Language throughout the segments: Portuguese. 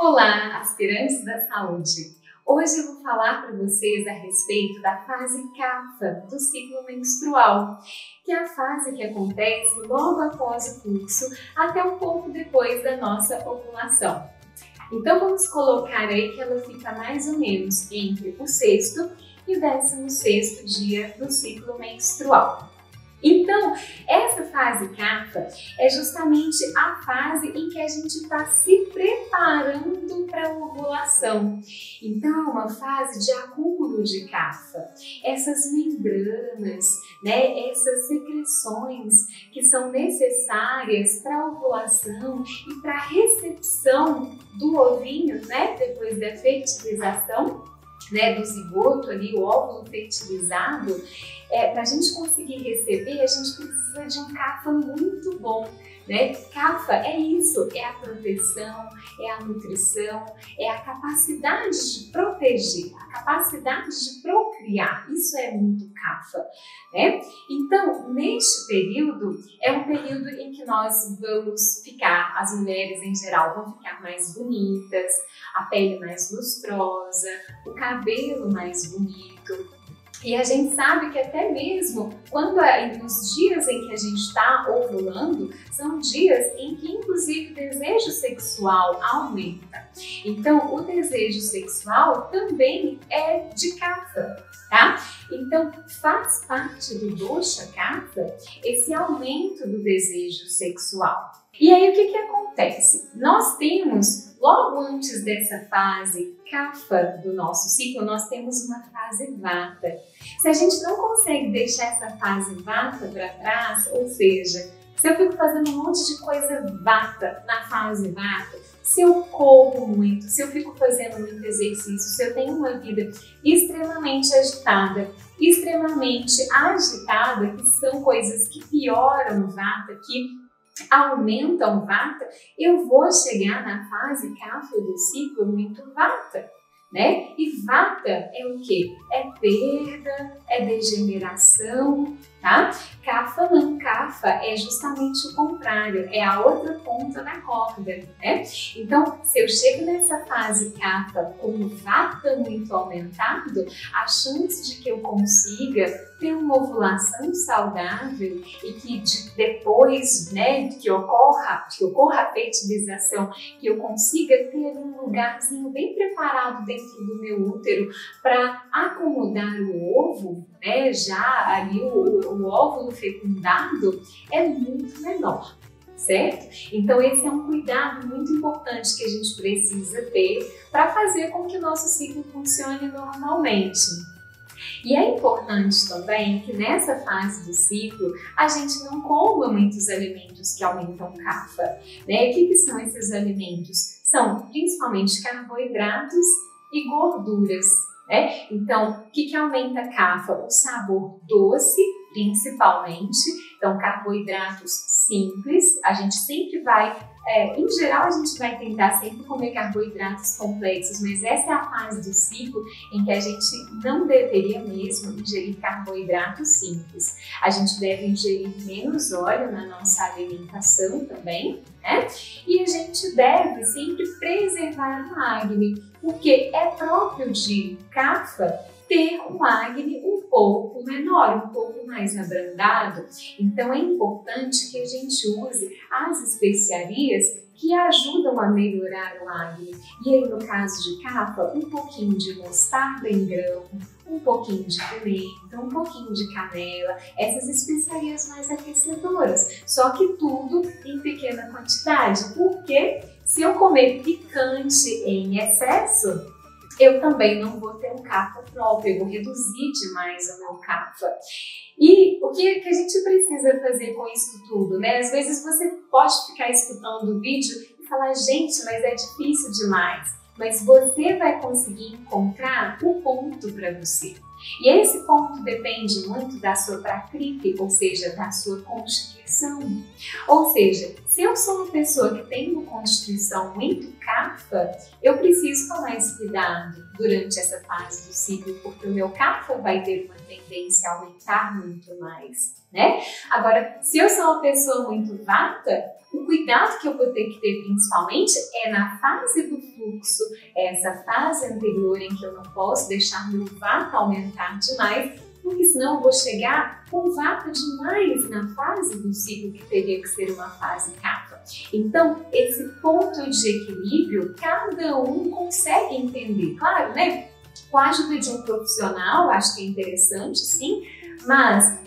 Olá, aspirantes da saúde! Hoje eu vou falar para vocês a respeito da fase CAFA do ciclo menstrual, que é a fase que acontece logo após o fluxo até um pouco depois da nossa ovulação. Então vamos colocar aí que ela fica mais ou menos entre o 6º e o 16º dia do ciclo menstrual. Então, essa fase CAFA é justamente a fase em que a gente está se preparando para a ovulação. Então, é uma fase de acúmulo de CAFA. Essas membranas, essas secreções que são necessárias para a ovulação e para a recepção do ovinho, depois da fertilização, do zigoto ali, o óvulo fertilizado, para a gente conseguir receber, a gente precisa de um CAFA muito bom, CAFA é isso, é a proteção, é a nutrição, é a capacidade de proteger, a capacidade de procriar, isso é muito CAFA, Então, neste período, é um período em que nós vamos ficar, as mulheres em geral vão ficar mais bonitas, a pele mais lustrosa, o cabelo mais bonito. E a gente sabe que até mesmo nos dias em que a gente está ovulando, são dias em que inclusive o desejo sexual aumenta. Então, o desejo sexual também é de CAFA, tá? Então, faz parte do dosha CAFA esse aumento do desejo sexual. E aí, o que acontece? Nós temos, logo antes dessa fase CAFA do nosso ciclo, nós temos uma fase Vata. Se a gente não consegue deixar essa fase Vata para trás, ou seja, se eu fico fazendo um monte de coisa Vata na fase Vata, se eu corro muito, se eu fico fazendo muito exercício, se eu tenho uma vida extremamente agitada, que são coisas que pioram o Vata, que aumentam o Vata, eu vou chegar na fase CAFA do ciclo muito Vata, E Vata é o quê? É perda, é degeneração, tá? CAFA não, CAFA é justamente o contrário, é a outra ponta da corda, Então, se eu chego nessa fase CAFA com o Vata muito aumentado, a chance de que eu consiga ter uma ovulação saudável e que depois, que ocorra a fertilização, que eu consiga ter um lugarzinho bem preparado dentro do meu útero para acomodar o ovo, já ali o óvulo fecundado, é muito menor, certo? Então esse é um cuidado muito importante que a gente precisa ter para fazer com que o nosso ciclo funcione normalmente. E é importante também que nessa fase do ciclo a gente não coma muitos alimentos que aumentam CAFA, O que são esses alimentos? São principalmente carboidratos e gorduras, Então, o que aumenta CAFA? O sabor doce, principalmente. Então, carboidratos simples, a gente sempre vai, em geral a gente vai tentar sempre comer carboidratos complexos, mas essa é a fase do ciclo em que a gente não deveria mesmo ingerir carboidratos simples. A gente deve ingerir menos óleo na nossa alimentação também, E a gente deve sempre preservar o acne, porque é próprio de CAFA ter um acne um pouco menor, um pouco mais abrandado. Então é importante que a gente use as especiarias que ajudam a melhorar o acne. E aí, no caso de CAFA, um pouquinho de mostarda em grão, um pouquinho de pimenta, um pouquinho de canela, essas especiarias mais aquecedoras. Só que tudo em pequena quantidade, porque se eu comer picante em excesso, eu também não vou ter um CAFA próprio, eu vou reduzir demais o meu CAFA. E o que a gente precisa fazer com isso tudo, Às vezes você pode ficar escutando o vídeo e falar, gente, mas é difícil demais. Mas você vai conseguir encontrar o ponto para você. E esse ponto depende muito da sua prakriti, ou seja, da sua constituição. Ou seja, se eu sou uma pessoa que tem uma constituição muito CAFA, Kapha, eu preciso tomar esse cuidado durante essa fase do ciclo, porque o meu Kapha vai ter uma tendência a aumentar muito mais, né? Agora, se eu sou uma pessoa muito Vata, o cuidado que eu vou ter que ter principalmente é na fase do fluxo, essa fase anterior em que eu não posso deixar meu Vata aumentar demais, porque senão eu vou chegar com Vata demais na fase do ciclo que teria que ser uma fase Kapha. Então, esse ponto de equilíbrio, cada um consegue entender. Claro, né? Com a ajuda de um profissional, acho que é interessante, sim, mas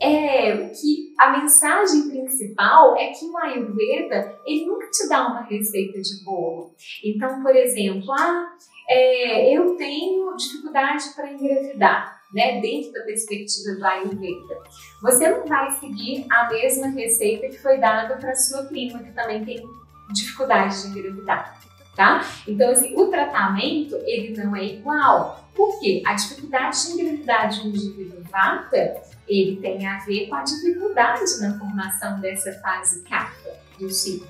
que a mensagem principal é que o Ayurveda, ele nunca te dá uma receita de bolo. Então, por exemplo, eu tenho dificuldade para engravidar, né, dentro da perspectiva do Ayurveda. Você não vai seguir a mesma receita que foi dada para sua prima, que também tem dificuldade de engravidar, tá? Então, assim, o tratamento, ele não é igual. Por quê? A dificuldade de engravidar de um indivíduo Vata, ele tem a ver com a dificuldade na formação dessa fase Kapha do ciclo.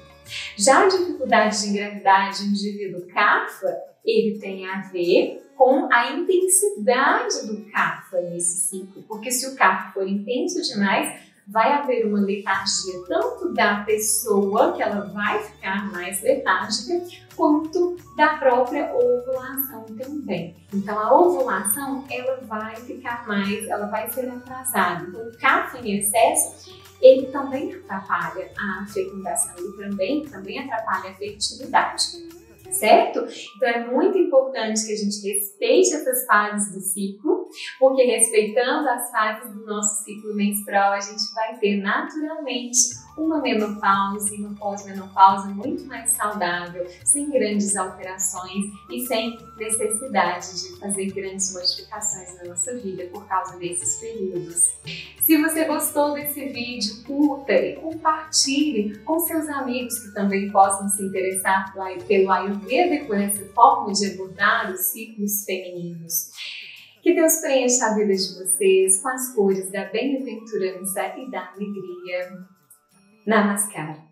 Já a dificuldade de engravidar de um indivíduo Kapha, ele tem a ver com a intensidade do Kapha nesse ciclo, porque se o Kapha for intenso demais, vai haver uma letargia tanto da pessoa, que ela vai ficar mais letárgica, quanto da própria ovulação também. Então a ovulação, ela vai ficar mais, ela vai ser atrasada. Então o Kapha em excesso, ele também atrapalha a fecundação, ele também atrapalha a fertilidade. Certo? Então é muito importante que a gente respeite essas fases do ciclo, porque respeitando as fases do nosso ciclo menstrual, a gente vai ter naturalmente uma menopausa e uma pós-menopausa muito mais saudável, sem grandes alterações e sem necessidade de fazer grandes modificações na nossa vida por causa desses períodos. Se você gostou desse vídeo, curta e compartilhe com seus amigos que também possam se interessar pelo Ayurveda e por essa forma de abordar os ciclos femininos. Que Deus preencha a vida de vocês com as cores da bem-aventurança e da alegria. Namaskar.